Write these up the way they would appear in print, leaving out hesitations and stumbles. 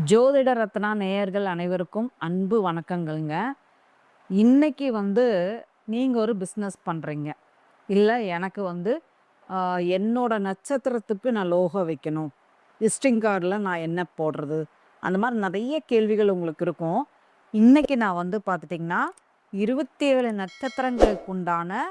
ஜோதிட ரத்னா நேயர்கள் அனைவருக்கும் அன்பு வணக்கங்கள்ங்க. இன்னைக்கு நீங்க ஒரு பிஸ்னஸ் பண்றீங்க. இல்ல எனக்கு என்னோட நட்சத்திரத்துக்கு நான் லோகோ வைக்கணும். விசிட்டிங் கார்டுல நான் என்ன போடுறது? அந்த மாரி நெறைய கேள்விகள் உங்களுக்கு இருக்கும். இன்னைக்கு நான் பார்த்துட்டீங்கன்னா, 27 நட்சத்திரங்களுக்கு உண்டான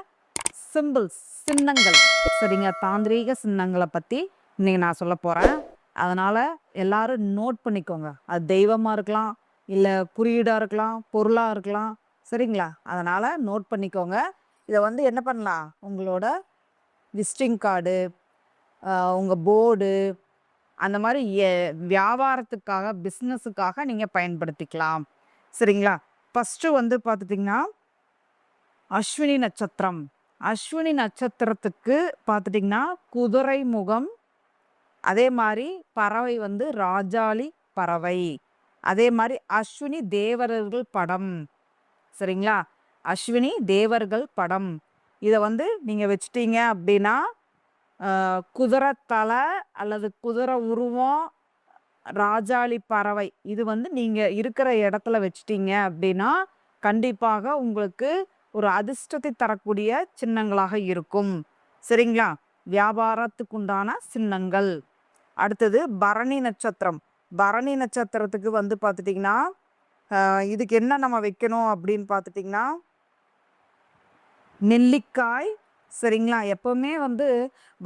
சிம்பிள்ஸ், சின்னங்கள் சரிங்க. தாந்திரீக சின்னங்கள பத்தி இன்னைக்கு நான் சொல்லப் போறேன். அதனால எல்லாரும் நோட் பண்ணிக்கோங்க. அது தெய்வமா இருக்கலாம், இல்ல குறியீடா இருக்கலாம், பொருளா இருக்கலாம். சரிங்களா? அதனால நோட் பண்ணிக்கோங்க. இத என்ன பண்ணலாம்? உங்களோட விசிட்டிங் கார்டு, உங்க போர்டு அந்த மாரி வியாபாரத்துக்காக, பிசினஸுக்காக நீங்க பயன்படுத்திக்கலாம். சரிங்களா? ஃபர்ஸ்ட்டு பார்த்துட்டீங்கன்னா, அஸ்வினி நட்சத்திரம். அஸ்வினி நட்சத்திரத்துக்கு பார்த்துட்டீங்கன்னா, குதிரை முகம். அதே மாரி பறவை ராஜாளி பறவை. அதே மாரி அஸ்வினி தேவர்கள் படம். சரிங்களா? அஸ்வினி தேவர்கள் படம். இத நீங்க வச்சுட்டீங்க அப்டின்னா, குதிரை தலை அல்லது குதிரை உருவம், ராஜாளி பறவை. இது நீங்க இருக்கிற இடத்துல வச்சுட்டீங்க அப்டின்னா, கண்டிப்பாக உங்களுக்கு ஒரு அதிர்ஷ்டத்தை தரக்கூடிய சின்னங்களாக இருக்கும். சரிங்களா? வியாபாரத்துக்குண்டான சின்னங்கள். அடுத்தது பரணி நட்சத்திரம். பரணி நட்சத்திரத்துக்கு பார்த்துட்டீங்கன்னா, இதுக்கு என்ன நம்ம வைக்கணும் அப்படின்னு பார்த்துட்டிங்கன்னா, நெல்லிக்காய். சரிங்களா? எப்பவுமே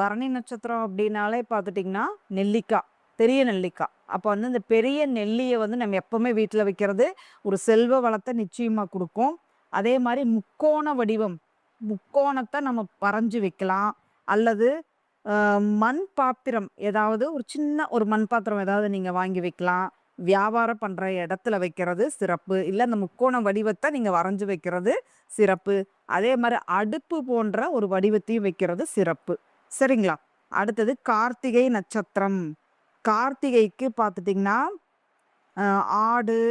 பரணி நட்சத்திரம் அப்படின்னாலே பார்த்துட்டிங்கன்னா, நெல்லிக்காய், பெரிய நெல்லிக்காய். அப்போ இந்த பெரிய நெல்லியை நம்ம எப்பவுமே வீட்டில் வைக்கிறது ஒரு செல்வ வளத்தை நிச்சயமாக கொடுக்கும். அதே மாதிரி முக்கோண வடிவம், முக்கோணத்தை நம்ம வரைஞ்சி வைக்கலாம். அல்லது மண் பாத்திரம், ஏதாவது ஒரு சின்ன ஒரு மண் பாத்திரம் ஏதாவது நீங்கள் வாங்கி வைக்கலாம். வியாபாரம் பண்ணுற இடத்துல வைக்கிறது சிறப்பு. இல்லை அந்த முக்கோண வடிவத்தை நீங்கள் வரைஞ்சி வைக்கிறது சிறப்பு. அதே மாதிரி அடுப்பு போன்ற ஒரு வடிவத்தையும் வைக்கிறது சிறப்பு. சரிங்களா? அடுத்தது கார்த்திகை நட்சத்திரம். கார்த்திகைக்கு பார்த்துட்டிங்கன்னா, ஆடு,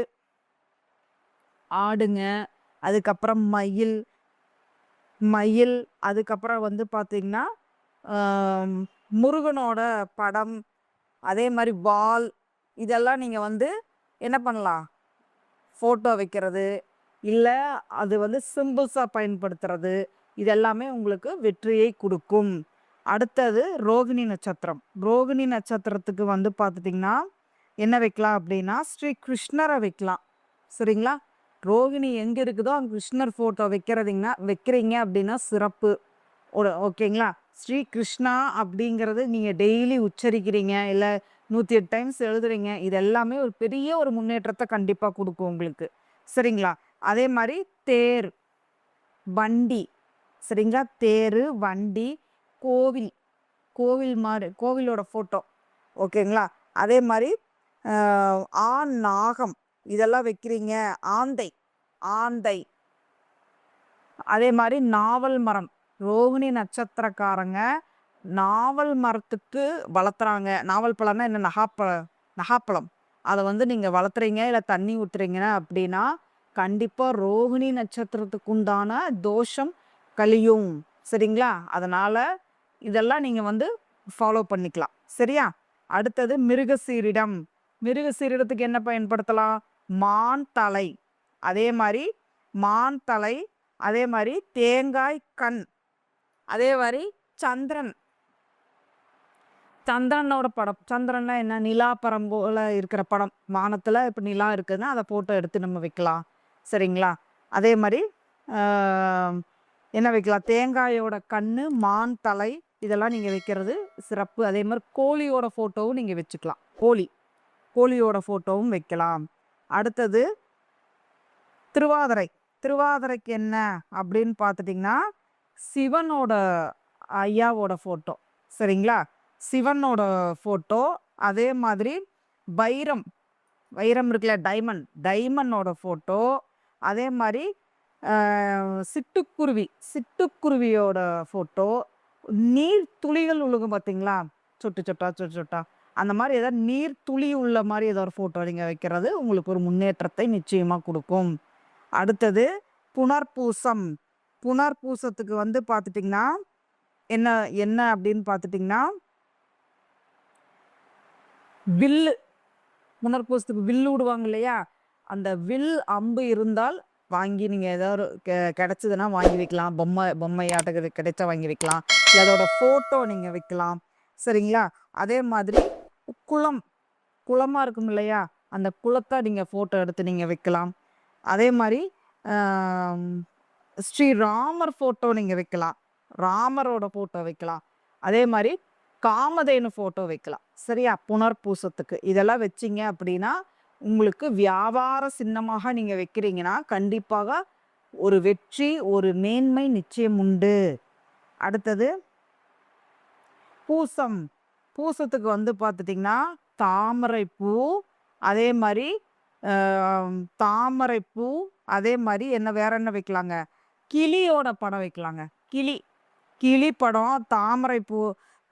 ஆடுங்க, அதுக்கப்புறம் மயில், மயில், அதுக்கப்புறம் பார்த்தீங்கன்னா, முருகனோட படம், அதே மாதிரி வால், இதெல்லாம் நீங்கள் என்ன பண்ணலாம்? ஃபோட்டோ வைக்கிறது, இல்லை அது சிம்பிள்ஸாக பயன்படுத்துறது, இதெல்லாமே உங்களுக்கு வெற்றியை கொடுக்கும். அடுத்தது ரோகிணி நட்சத்திரம். ரோகிணி நட்சத்திரத்துக்கு பார்த்துட்டிங்கன்னா, என்ன வைக்கலாம் அப்படின்னா, ஸ்ரீ கிருஷ்ணரை வைக்கலாம். சரிங்களா? ரோகிணி எங்கே இருக்குதோ அங்கே கிருஷ்ணர் ஃபோட்டோ வைக்கிறீங்க அப்படின்னா சிறப்பு. ஓகேங்களா? ஸ்ரீ கிருஷ்ணா அப்படிங்கிறது நீங்கள் டெய்லி உச்சரிக்கிறீங்க, இல்லை 108 டைம்ஸ் எழுதுறீங்க. இது எல்லாமே ஒரு பெரிய ஒரு முன்னேற்றத்தை கண்டிப்பாக கொடுக்கும் உங்களுக்கு. சரிங்களா? அதே மாதிரி தேர், வண்டி. சரிங்களா? தேர், வண்டி, கோவில், கோவில் மாதிரி கோவிலோட ஃபோட்டோ. ஓகேங்களா? அதே மாதிரி ஆண் நாகம் இதெல்லாம் வைக்கிறீங்க. ஆந்தை, ஆந்தை. அதே மாதிரி நாவல் மரம். ரோகிணி நட்சத்திரக்காரங்க நாவல் மரத்துக்கு வளர்த்துறாங்க. நாவல் பழம்னா என்ன? நகாப்பழம். அதை நீங்கள் வளர்த்துறீங்க, இல்லை தண்ணி ஊற்றுறீங்கன்னா அப்படின்னா, கண்டிப்பாக ரோகிணி நட்சத்திரத்துக்கு உண்டான தோஷம் கழியும். சரிங்களா? அதனால் இதெல்லாம் நீங்கள் ஃபாலோ பண்ணிக்கலாம். சரியா? அடுத்தது மிருகசீரிடம். மிருகசீரிடத்துக்கு என்ன பயன்படுத்தலாம்? மான் தலை. அதே மாதிரி மான் தலை, அதே மாதிரி தேங்காய் கண், அதே மாதிரி சந்திரன். சந்திரனோட படம். சந்திரன்னா என்ன? நிலா படம் போல இருக்கிற படம். வானத்தில் இப்போ நிலா இருக்குதுன்னா அதை ஃபோட்டோ எடுத்து நம்ம வைக்கலாம். சரிங்களா? அதே மாதிரி என்ன வைக்கலாம்? தேங்காயோட கண், மான் தலை, இதெல்லாம் நீங்கள் வைக்கிறது சிறப்பு. அதே மாதிரி கோழியோட ஃபோட்டோவும் நீங்கள் வச்சுக்கலாம். கோழியோட ஃபோட்டோவும் வைக்கலாம். அடுத்தது திருவாதிரை. திருவாதிரைக்கு என்ன அப்படின்னு பார்த்துட்டிங்கன்னா, சிவனோட ஐயாவோட ஃபோட்டோ. சரிங்களா? சிவனோட ஃபோட்டோ. அதே மாதிரி வைரம், வைரம் இருக்குல்ல, டைமண்டோட ஃபோட்டோ. அதே மாதிரி சிட்டுக்குருவி, சிட்டுக்குருவியோட ஃபோட்டோ. நீர் துளிகள் உழுகும் பார்த்தீங்களா? சொட்டு சொட்டா சொட்டு சொட்டா அந்த மாதிரி ஏதாவது நீர் துளி உள்ள மாதிரி ஏதோ ஒரு ஃபோட்டோ நீங்கள் வைக்கிறது உங்களுக்கு ஒரு முன்னேற்றத்தை நிச்சயமாக கொடுக்கும். அடுத்தது புனர்பூசம். புனர்பூசத்துக்கு பார்த்துட்டிங்கன்னா என்ன அப்படின்னு பார்த்துட்டிங்கன்னா, வில்லு, புனர்பூசத்துக்கு வில் விடுவாங்க இல்லையா, அந்த வில் அம்பு இருந்தால் வாங்கி நீங்கள் ஏதாவது கிடச்சிதுன்னா வாங்கி வைக்கலாம். பொம்மையாட்டது கிடைச்சா வாங்கி வைக்கலாம். இல்லை அதோட ஃபோட்டோ நீங்கள் வைக்கலாம். சரிங்களா? அதே மாதிரி குளம் குளமாக இருக்கும் இல்லையா, அந்த குளத்தை நீங்கள் ஃபோட்டோ எடுத்து நீங்கள் வைக்கலாம். அதே மாதிரி ஸ்ரீராமர் ஃபோட்டோ நீங்கள் வைக்கலாம். ராமரோட ஃபோட்டோ வைக்கலாம். அதே மாதிரி காமதேனு ஃபோட்டோ வைக்கலாம். சரியா? புனர்பூசத்துக்கு இதெல்லாம் வச்சிங்க அப்படின்னா உங்களுக்கு வியாபார சின்னமாக நீங்கள் வைக்கிறீங்கன்னா கண்டிப்பாக ஒரு வெற்றி, ஒரு மேன்மை நிச்சயம் உண்டு. அடுத்தது பூசம். பூசத்துக்கு வந்து பார்த்துட்டிங்கன்னா தாமரைப்பூ, அதே மாதிரி தாமரைப்பூ, அதே மாதிரி வேற என்ன வைக்கலாங்க, கிளியோட படம் வைக்கலாங்க. கிளி படம், தாமரைப்பூ,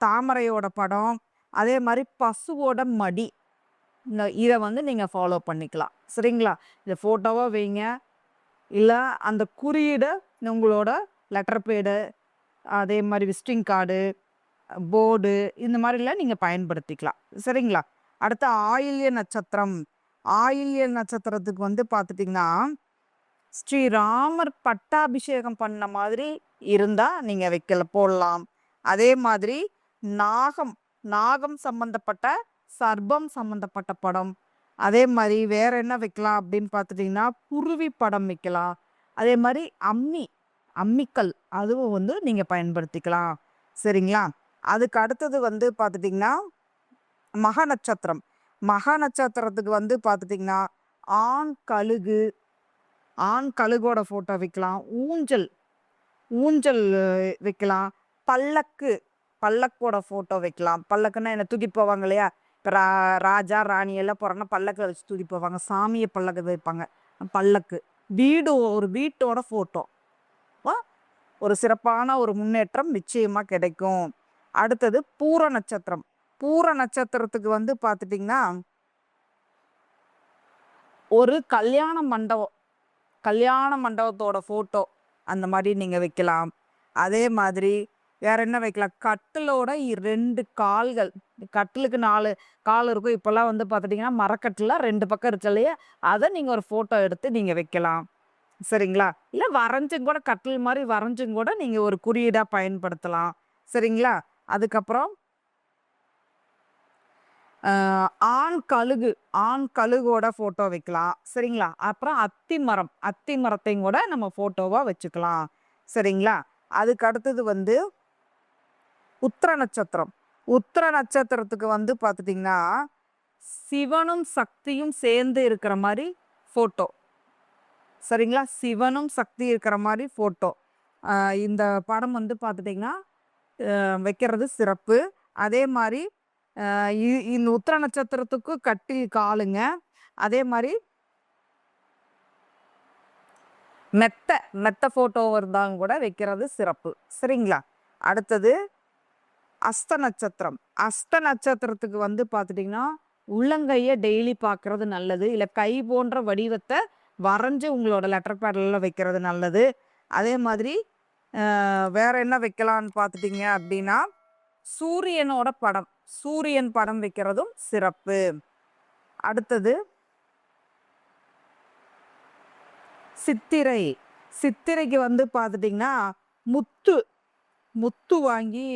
தாமரையோட படம், அதே மாதிரி பசுவோட மடி. இதை வந்து நீங்கள் ஃபாலோ பண்ணிக்கலாம். சரிங்களா? இதை ஃபோட்டோவாக வைங்க. இல்லை அந்த குறியீடை உங்களோட லெட்டர் பேடு, அதே மாதிரி விசிட்டிங் கார்டு, போர்டு, இந்த மாதிரிலாம் நீங்கள் பயன்படுத்திக்கலாம். சரிங்களா? அடுத்து ஆயில்ய நட்சத்திரம். ஆயில்ய நட்சத்திரத்துக்கு வந்து பார்த்துட்டிங்கன்னா ஸ்ரீராமர் பட்டாபிஷேகம் பண்ண மாதிரி இருந்தால் நீங்கள் போடலாம். அதே மாதிரி நாகம் சம்பந்தப்பட்ட, சர்ப்பம் சம்பந்தப்பட்ட படம். அதே மாதிரி வேற என்ன வைக்கலாம் அப்படின்னு பார்த்துட்டிங்கன்னா குருவி படம் வைக்கலாம். அதே மாதிரி அம்மிக்கல் அதுவும் வந்து நீங்கள் பயன்படுத்திக்கலாம். சரிங்களா? அதுக்கு அடுத்தது வந்து பார்த்துட்டிங்கன்னா மக நட்சத்திரம். மக நட்சத்திரத்துக்கு வந்து பார்த்துட்டிங்கன்னா ஆண் கழுகோட ஃபோட்டோ வைக்கலாம். ஊஞ்சல் வைக்கலாம். பல்லக்கோட ஃபோட்டோ வைக்கலாம். பல்லக்குன்னா என்ன, தூக்கிட்டு போவாங்க இல்லையா, இப்போ ராஜா ராணி எல்லாம் போகிறாங்கன்னா பல்லக்கை வச்சு தூக்கிட்டு போவாங்க. சாமியை பல்லக்கு வைப்பாங்க. பல்லக்கு. ஒரு வீட்டோட ஃபோட்டோ ஒரு சிறப்பான ஒரு முன்னேற்றம் நிச்சயமாக கிடைக்கும். அடுத்தது பூர நட்சத்திரம். பூர நட்சத்திரத்துக்கு வந்து பார்த்துட்டிங்கன்னா ஒரு கல்யாண மண்டபத்தோட ஃபோட்டோ அந்த மாதிரி நீங்கள் வைக்கலாம். அதே மாதிரி வேற என்ன வைக்கலாம், கட்டிலோட 2 கால்கள், கட்டிலுக்கு 4 கால் இருக்கும். இப்போல்லாம் வந்து பார்த்துட்டிங்கன்னா மரக்கட்டில் 2 பக்கம் இருக்கு இல்லையா, அதை நீங்கள் ஒரு ஃபோட்டோ எடுத்து நீங்கள் வைக்கலாம். சரிங்களா? இல்லை வரைஞ்சும் கூட, கட்டில் மாதிரி வரைஞ்சும் கூட நீங்கள் ஒரு குறியீடாக பயன்படுத்தலாம். சரிங்களா? அதுக்கப்புறம் ஆண் கழுகோட ஃபோட்டோ வைக்கலாம். சரிங்களா? அப்புறம் அத்தி மரத்தையும் கூட நம்ம ஃபோட்டோவாக வச்சுக்கலாம். சரிங்களா? அதுக்கு அடுத்தது வந்து உத்திர நட்சத்திரம். உத்திர நட்சத்திரத்துக்கு வந்து பார்த்துட்டிங்கன்னா சிவனும் சக்தியும் சேர்ந்து இருக்கிற மாதிரி ஃபோட்டோ. சரிங்களா? சிவனும் சக்தி இருக்கிற மாதிரி ஃபோட்டோ. இந்த படம் வந்து பார்த்துட்டிங்கன்னா வைக்கிறது சிறப்பு. அதே மாதிரி இந்த உத்திர நட்சத்திரத்துக்கு கட்டில் காலுங்க. அதே மாதிரி மெத்த ஃபோட்டோ இருந்தாங்க கூட வைக்கிறது சிறப்பு. சரிங்களா? அடுத்தது அஸ்த நட்சத்திரம். அஸ்த நட்சத்திரத்துக்கு வந்து பார்த்துட்டிங்கன்னா உள்ளங்கையை டெய்லி பார்க்குறது நல்லது. இல்லை கை போன்ற வடிவத்தை வரைஞ்சி உங்களோட லெட்டர் பேடில் வைக்கிறது நல்லது. அதே மாதிரி வேற என்ன வைக்கலான்னு பார்த்துட்டிங்க அப்படின்னா சூரியன் படம் வைக்கிறதும் சிறப்பு. அடுத்தது சித்திரைக்கு வந்து பார்த்துட்டிங்கன்னா முத்து வாங்கி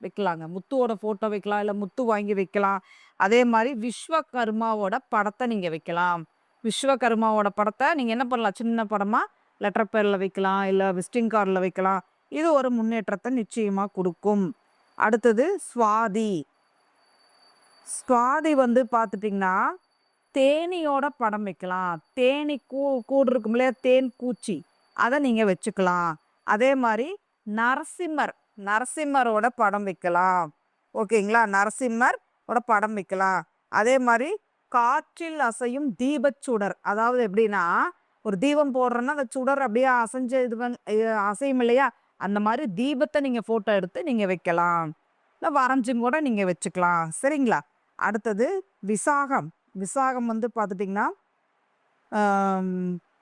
வைக்கலாங்க. முத்துவோட ஃபோட்டோ வைக்கலாம், இல்லை முத்து வாங்கி வைக்கலாம். அதே மாதிரி விஸ்வகர்மாவோட படத்தை நீங்கள் வைக்கலாம். விஸ்வகர்மாவோட படத்தை நீங்கள் என்ன பண்ணலாம், சின்ன படமாக லெட்டர் பேரில் வைக்கலாம், இல்லை விசிட்டிங் கார்டில் வைக்கலாம். இது ஒரு முன்னேற்றத்தை நிச்சயமாக கொடுக்கும். அடுத்தது சுவாதி வந்து பார்த்துட்டிங்கன்னா தேனியோட படம் வைக்கலாம். தேனி கூடு இருக்கும் இல்லையா, தேன் பூச்சி, அதை நீங்கள் வச்சுக்கலாம். அதே மாதிரி நரசிம்மரோட படம் வைக்கலாம். ஓகேங்களா? நரசிம்மரோட படம் வைக்கலாம். அதே மாதிரி காற்றில் அசையும் தீபச்சுடர். அதாவது எப்படின்னா ஒரு தீபம் போடுறோன்னா அந்த சுடர் அப்படியே அசையும் இல்லையா, அந்த மாதிரி தீபத்தை நீங்கள் ஃபோட்டோ எடுத்து நீங்கள் வைக்கலாம். இல்லை வரைஞ்சும் கூட நீங்கள் வச்சுக்கலாம். சரிங்களா? அடுத்தது விசாகம் வந்து பார்த்துட்டிங்கன்னா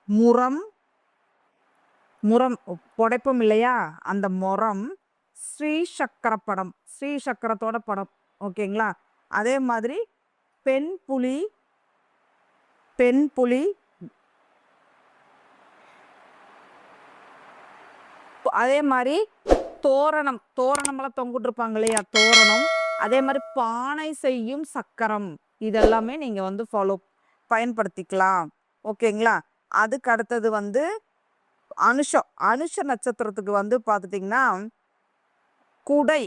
முரம் புடைப்பும் இல்லையா, அந்த முரம் ஸ்ரீசக்கரத்தோட படம். ஓகேங்களா? அதே மாதிரி பெண் புலி பெண் புலி, அதே மாதிரி தோரணம், தோரணமெல்லாம் தொங்கிட்டு இருப்பாங்க இல்லையா, தோரணம். அதே மாதிரி பானை செய்யும் சக்கரம், இதெல்லாமே நீங்க வந்து பயன்படுத்திக்கலாம். ஓகேங்களா. அதுக்கு அடுத்தது வந்து அனுஷம். அனுஷ நட்சத்திரத்துக்கு வந்து பார்த்துட்டிங்கன்னா குடை,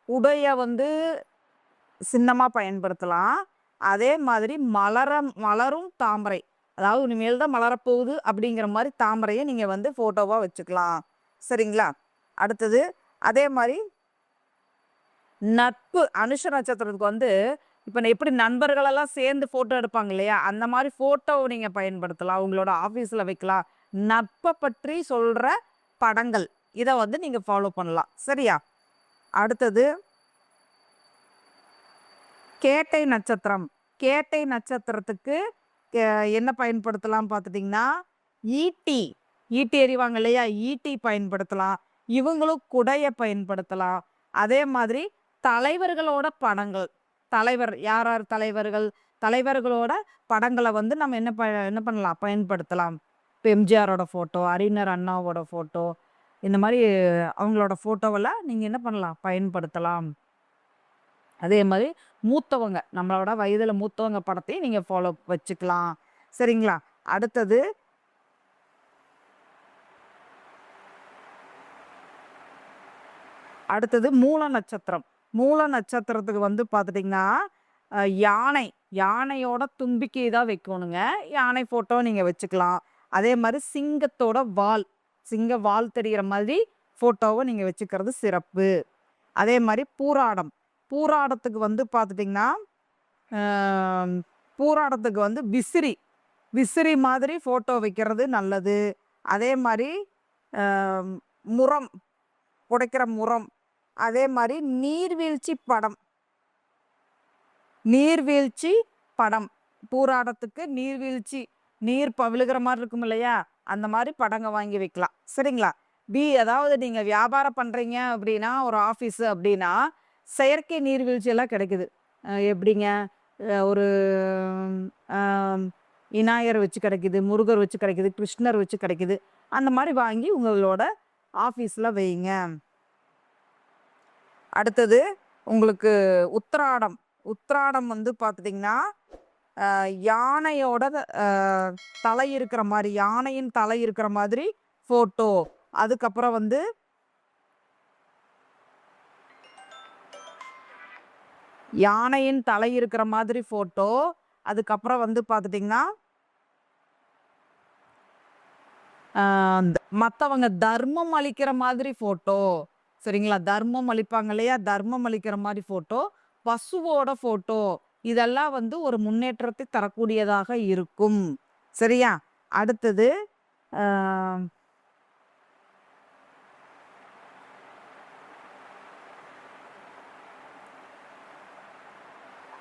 குடைய வந்து சின்னமா பயன்படுத்தலாம். அதே மாதிரி மலரும் தாமரை, அதாவது இனிமேல் தான் மலரப்போகுது அப்படிங்கிற மாதிரி தாமரையை நீங்க வந்து போட்டோவா வச்சுக்கலாம். சரிங்களா. அடுத்தது அதே மாதிரி நட்பு. அனுஷ நட்சத்திரத்துக்கு வந்து இப்போ எப்படி நண்பர்களெல்லாம் சேர்ந்து ஃபோட்டோ எடுப்பாங்க இல்லையா, அந்த மாதிரி ஃபோட்டோவை நீங்கள் பயன்படுத்தலாம். உங்களோட ஆஃபீஸில் வைக்கலாம். நட்பை பற்றி சொல்கிற படங்கள், இதை வந்து நீங்கள் ஃபாலோ பண்ணலாம். சரியா. அடுத்தது கேட்டை நட்சத்திரம். கேட்டை நட்சத்திரத்துக்கு என்ன பயன்படுத்தலாம் பார்த்துட்டிங்கன்னா ஈட்டி. ஈட்டி எறிவாங்க இல்லையா, ஈட்டி பயன்படுத்தலாம். இவங்களும் குடையை பயன்படுத்தலாம். அதே மாதிரி தலைவர்களோட படங்கள், தலைவர் யார் யார் தலைவர்கள், தலைவர்களோட படங்களை வந்து நம்ம என்ன பண்ணலாம், பயன்படுத்தலாம். இப்போ எம்ஜிஆரோட ஃபோட்டோ, அறிஞர் அண்ணாவோட ஃபோட்டோ, இந்த மாதிரி அவங்களோட ஃபோட்டோவெல்லாம் நீங்கள் என்ன பண்ணலாம், பயன்படுத்தலாம். அதே மாதிரி மூத்தவங்க, நம்மளோட வயதில் மூத்தவங்க படத்தையும் நீங்கள் ஃபாலோ வச்சுக்கலாம். சரிங்களா. அடுத்தது அடுத்தது மூல நட்சத்திரம். மூல நட்சத்திரத்துக்கு வந்து பார்த்துட்டிங்கன்னா யானை, யானையோட தும்பிக்கை தான் வைக்கணுங்க. யானை ஃபோட்டோ நீங்கள் வச்சுக்கலாம். அதே மாதிரி சிங்கத்தோட வால், சிங்க வால் தெரிகிற மாதிரி ஃபோட்டோவை நீங்கள் வச்சுக்கிறது சிறப்பு. அதே மாதிரி பூராடம். பூராடத்துக்கு வந்து பார்த்துட்டிங்கன்னா பூராடத்துக்கு வந்து விசிறி, விசிறி மாதிரி ஃபோட்டோ வைக்கிறது நல்லது. அதே மாதிரி முரம், புடைக்கிற முரம். அதே மாதிரி நீர்வீழ்ச்சி படம், நீர்வீழ்ச்சி படம். பூராடத்துக்கு நீர்வீழ்ச்சி, நீர் விழுகிற மாதிரி இருக்கும் இல்லையா, அந்த மாதிரி படங்க வாங்கி வைக்கலாம். சரிங்களா. அதாவது நீங்கள் வியாபாரம் பண்ணுறீங்க அப்படின்னா, ஒரு ஆஃபீஸு அப்படின்னா செயற்கை நீர்வீழ்ச்சியெல்லாம் கிடைக்குது. எப்படிங்க, ஒரு விநாயகர் வச்சு கிடைக்குது, முருகர் வச்சு கிடைக்குது, கிருஷ்ணர் வச்சு கிடைக்குது. அந்த மாதிரி வாங்கி உங்களோட ஆஃபீஸில் வைங்க. அடுத்தது உங்களுக்கு உத்திராடம். உத்திராடம் வந்து பார்த்துட்டிங்கன்னா யானையோட தலை இருக்கிற மாதிரி, யானையின் தலை இருக்கிற மாதிரி ஃபோட்டோ. அதுக்கப்புறம் வந்து யானையின் தலை இருக்கிற மாதிரி ஃபோட்டோ. அதுக்கப்புறம் வந்து பார்த்துட்டிங்கன்னா மற்றவங்க தர்மம் அளிக்கிற மாதிரி ஃபோட்டோ. சரிங்களா. தர்மம் அளிப்பாங்க இல்லையா, தர்மம் அளிக்கிற மாதிரி ஃபோட்டோ, பசுவோட ஃபோட்டோ, இதெல்லாம் வந்து ஒரு முன்னேற்றத்தை தரக்கூடியதாக இருக்கும். சரியா. அடுத்தது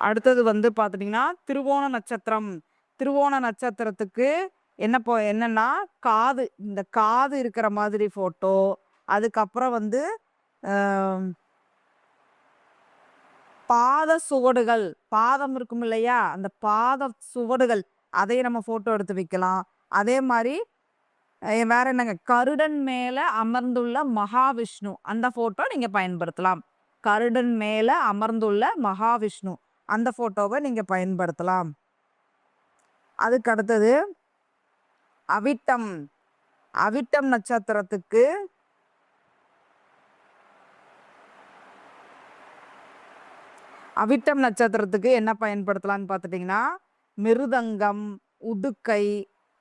அடுத்தது வந்து பார்த்துட்டிங்கன்னா திருவோண நட்சத்திரம். திருவோண நட்சத்திரத்துக்கு என்னன்னா காது, இந்த காது இருக்கிற மாதிரி ஃபோட்டோ. அதுக்கப்புறம் வந்து பாத சுவடுகள், பாதம் இருக்கும் இல்லையா, அந்த பாத சுவடுகள், அதை நம்ம ஃபோட்டோ எடுத்து வைக்கலாம். அதே மாதிரி வேற என்னங்க, கருடன் மேலே அமர்ந்துள்ள மகாவிஷ்ணு, அந்த ஃபோட்டோ நீங்கள் பயன்படுத்தலாம். கருடன் மேலே அமர்ந்துள்ள மகாவிஷ்ணு, அந்த ஃபோட்டோவை நீங்கள் பயன்படுத்தலாம். அதுக்கு அடுத்தது அவிட்டம். அவிட்டம் நட்சத்திரத்துக்கு அவிட்டம் நட்சத்திரத்துக்கு என்ன பயன்படுத்தலான்னு பார்த்துட்டிங்கன்னா மிருதங்கம், உடுக்கை,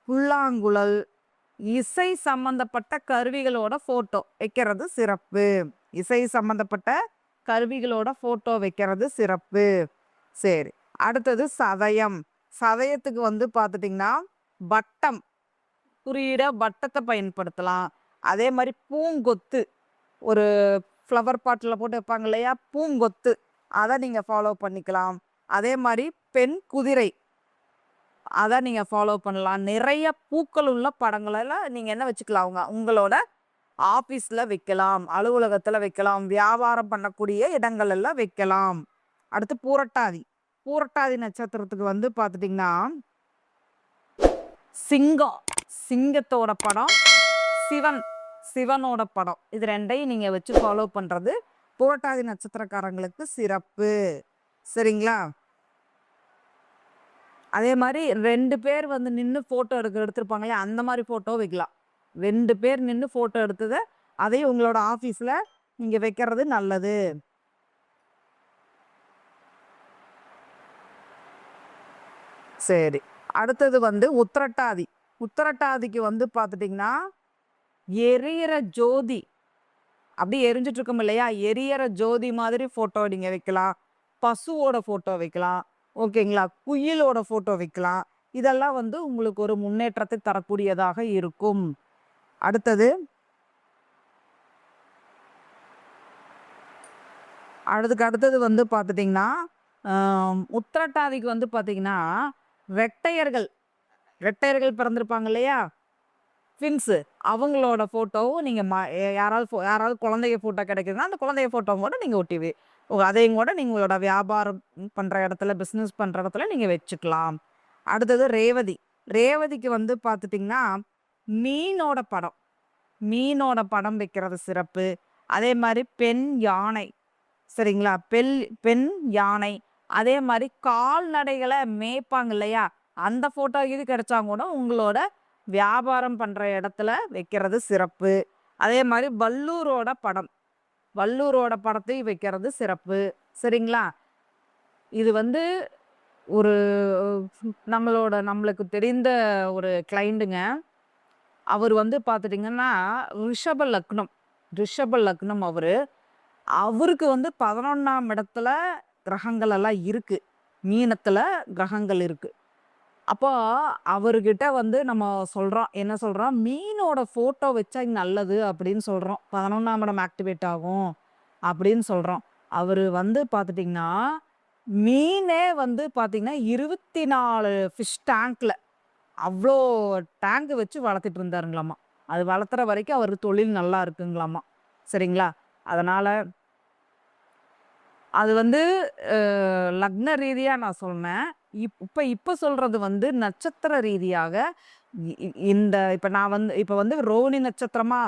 புல்லாங்குழல், இசை சம்பந்தப்பட்ட கருவிகளோட ஃபோட்டோ வைக்கிறது சிறப்பு. இசை சம்பந்தப்பட்ட கருவிகளோட ஃபோட்டோ வைக்கிறது சிறப்பு. சரி. அடுத்தது சதயம். சதயத்துக்கு வந்து பார்த்துட்டிங்கன்னா வட்டம், குறியிட வட்டத்தை பயன்படுத்தலாம். அதே மாதிரி பூங்கொத்து, ஒரு ஃப்ளவர் பாட்டில் போட்டு வைப்பாங்க இல்லையா, பூங்கொத்து, அதை நீங்கள் ஃபாலோ பண்ணிக்கலாம். அதே மாதிரி பெண் குதிரை, அதை நீங்கள் ஃபாலோ பண்ணலாம். நிறைய பூக்கள் உள்ள படங்களெல்லாம் நீங்கள் என்ன வச்சுக்கலாம், உங்களோட ஆஃபீஸில் வைக்கலாம், அலுவலகத்தில் வைக்கலாம், வியாபாரம் பண்ணக்கூடிய இடங்கள் எல்லாம் வைக்கலாம். அடுத்து பூரட்டாதி. பூரட்டாதி நட்சத்திரத்துக்கு வந்து பார்த்துட்டிங்கன்னா சிங்கம், சிங்கத்தோட படம், சிவன், சிவனோட படம். இது ரெண்டையும் நீங்கள் வச்சு ஃபாலோ பண்ணுறது புரட்டாதி நட்சத்திரக்காரங்களுக்கு சிறப்பு. சரிங்களா? அதே மாதிரி 2 பேர் வந்து நின்று ஃபோட்டோ எடுத்திருப்பாங்களே, அந்த மாதிரி ஃபோட்டோ வைக்கலாம். 2 பேர் நின்று ஃபோட்டோ எடுத்ததை அதையும் உங்களோட ஆஃபீஸில் நீங்கள் வைக்கிறது நல்லது. சரி, அடுத்தது வந்து உத்திரட்டாதி. உத்திரட்டாதிக்கு வந்து பார்த்துட்டிங்கன்னா எரியிற ஜோதி, அப்படி எரிஞ்சிட்டு இருக்கோம் இல்லையா, எரியிற ஜோதி மாதிரி ஃபோட்டோ நீங்கள் வைக்கலாம். பசுவோட ஃபோட்டோ வைக்கலாம். ஓகேங்களா? குயிலோட ஃபோட்டோ வைக்கலாம். இதெல்லாம் வந்து உங்களுக்கு ஒரு முன்னேற்றத்தை தரக்கூடியதாக இருக்கும். அடுத்தது வந்து பார்த்துட்டிங்கன்னா உத்திரட்டாதிக்கு வந்து பார்த்திங்கன்னா ரெட்டையர்கள் பிறந்திருப்பாங்க இல்லையா, ட்வின்ஸு, அவங்களோட ஃபோட்டோவும் நீங்கள் யாராவது குழந்தைய ஃபோட்டோ கிடைக்குதுன்னா அந்த குழந்தைய ஃபோட்டோவும் கூட நீங்கள் ஒட்டி அதையும் கூட நீங்களோட வியாபாரம் பண்ணுற இடத்துல, பிஸ்னஸ் பண்ணுற இடத்துல நீங்கள் வச்சுக்கலாம். அடுத்தது ரேவதிக்கு வந்து பார்த்துட்டிங்கன்னா மீனோட படம் வைக்கிறது சிறப்பு. அதே மாதிரி பெண் யானை, சரிங்களா, பெண் யானை, அதே மாதிரி கால்நடைகளை மேய்ப்பாங்க இல்லையா, அந்த ஃபோட்டோ இது கிடைச்சா கூட உங்களோட வியாபாரம் பண்ணுற இடத்துல வைக்கிறது சிறப்பு. அதே மாதிரி வல்லூரோட படத்தையும் வைக்கிறது சிறப்பு. சரிங்களா? இது வந்து ஒரு நம்மளுக்கு தெரிந்த ஒரு கிளைண்ட்டுங்க. அவர் வந்து பார்த்துட்டிங்கன்னா ரிஷப லக்னம் அவருக்கு வந்து 11ஆம் இடத்துல கிரகங்கள் எல்லாம் இருக்குது, மீனத்தில் கிரகங்கள் இருக்குது. அப்போ அவர்கிட்ட வந்து நம்ம என்ன சொல்கிறோம், மீனோட ஃபோட்டோ வச்சா நல்லது அப்படின்னு சொல்கிறோம். 11ஆம் இடம் ஆக்டிவேட் ஆகும் அப்படின்னு சொல்கிறோம். அவர் வந்து பார்த்துட்டிங்கன்னா மீனே வந்து பார்த்திங்கன்னா 24 ஃபிஷ் டேங்க்கில் அவ்வளோ டேங்கு வச்சு வளர்த்துட்டு இருந்தாருங்களாம்மா. அது வளர்த்துற வரைக்கும் அவர் தொழில் நல்லா இருக்குங்களாம்மா. சரிங்களா? அதனால் அது வந்து லக்ன ரீதியாக நான் சொன்னேன். இப்போ சொல்கிறது வந்து நட்சத்திர ரீதியாக இப்போ வந்து ரோஹிணி நட்சத்திரமா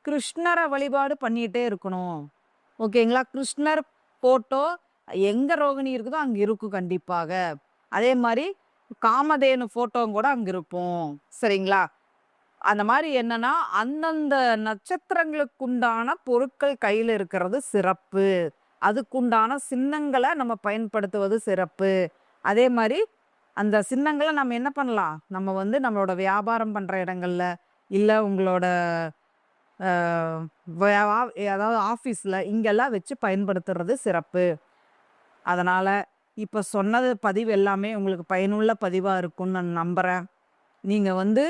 கிருஷ்ணரை வழிபாடு பண்ணிகிட்டே இருக்கணும். ஓகேங்களா? கிருஷ்ணர் ஃபோட்டோ எங்கே ரோகிணி இருக்குதோ அங்கே இருக்கும் கண்டிப்பாக. அதே மாதிரி காமதேனு ஃபோட்டோவும் கூட அங்கே இருக்கும். சரிங்களா? அந்த மாதிரி என்னன்னா அந்தந்த நட்சத்திரங்களுக்குண்டான பொருட்கள் கையில் இருக்கிறது சிறப்பு. அதுக்குண்டான சின்னங்களை நம்ம பயன்படுத்துவது சிறப்பு. அதே மாதிரி அந்த சின்னங்களை நம்ம என்ன பண்ணலாம், நம்ம வந்து நம்மளோட வியாபாரம் பண்ணுற இடங்கள்ல, இல்லை உங்களோட அதாவது ஆஃபீஸில் இங்கெல்லாம் வச்சு பயன்படுத்துறது சிறப்பு. அதனால் இப்போ சொன்னது பதிவு எல்லாமே உங்களுக்கு பயனுள்ள பதிவாக இருக்கும்னு நான் நம்புகிறேன். நீங்கள் வந்து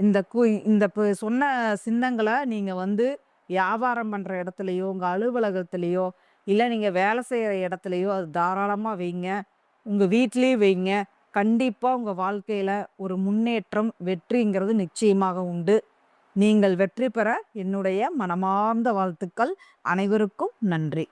இந்த சொன்ன சின்னங்களை நீங்கள் வந்து வியாபாரம் பண்ணுற இடத்துலையோ, உங்கள் அலுவலகத்துலேயோ, இல்லை நீங்கள் வேலை செய்கிற இடத்துலையோ அது தாராளமாக வைங்க. உங்கள் வீட்லேயும் வைங்க. கண்டிப்பாக உங்கள் வாழ்க்கையில் ஒரு முன்னேற்றம், வெற்றிங்கிறது நிச்சயமாக உண்டு. நீங்கள் வெற்றி பெற என்னுடைய மனமார்ந்த வாழ்த்துக்கள். அனைவருக்கும் நன்றி.